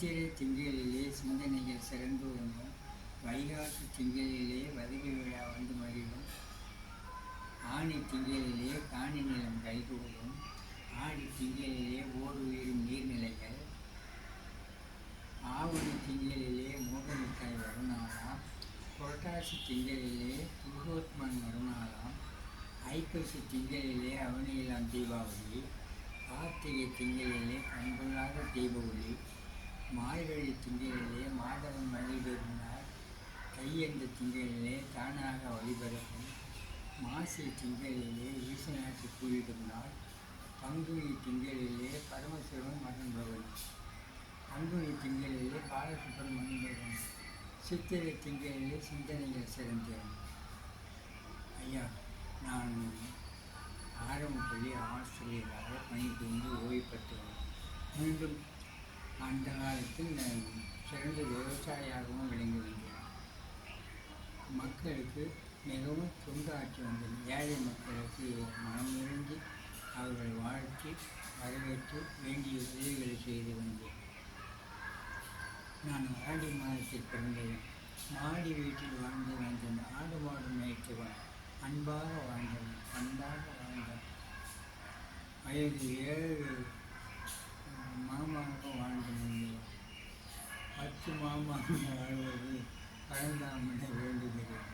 சித்திரை திங்களிலே சிந்தனைகள் சிறந்து வரும், வைகாசி திங்களிலே வதகை விழா வந்து மகிழும், ஆணி திங்களிலே காணி நிலம் கைகூடும், ஆடி திங்களிலே ஓடு உயிரும் நீர்நிலைகள், ஆவணி திங்களிலே மோகமிட்டாய் வருநாளாம், புரட்டாசி திங்களிலே புருஷோத்மன் வருநாளாம், ஐப்பசி திங்களிலே அவனியெல்லாம் தீபாவளி, கார்த்திகை திங்களிலே கண்கொள்ளாத தீப ஒளி, மார்கழி திங்களிலே மாதவன் மகிழ் பெறுகிறார், கையெந்த திங்களிலே தானாக வழிபெறும், மாசி திங்களிலே ஈசனாட்சி கூறிடும் நாள், பங்குனி திங்களிலே பரமசிவன் மகன் பவன், பங்குனி திங்களிலே பாலசுப்பிரமணியன், சித்திரை திங்களிலே சிந்தனைகள் சிறந்தேன். ஐயா, நான் ஆரம்ப பள்ளி ஆசிரியராக பணிபுரிந்து ஓய்வு பெற்றவர். மீண்டும் அந்த காலத்தில் நான் சிறந்த விவசாயியாகவும் விளங்கி வந்தேன். மக்களுக்கு மிகவும் தொண்டாற்றி வந்தேன். ஏழை மக்களுக்கு மனமிறங்கி அவர்களை வாழ்த்தி வரவேற்று வேண்டிய உதவிகளை செய்து வந்தேன். நான் ஆடி மாதத்தில் பிறந்தேன். மாடி வீட்டில் வாழ்ந்து வந்தேன். ஆடு மாடு மேய்த்தவன், அன்பாக வாழ்ந்தவன், அன்பாக வாழ்ந்தவன். வயது 7 மாமாக வாழ்ந்து வந்தேன். 10 மாமாக வாழ்வது பழந்தாமனை வேண்டுகிறேன்.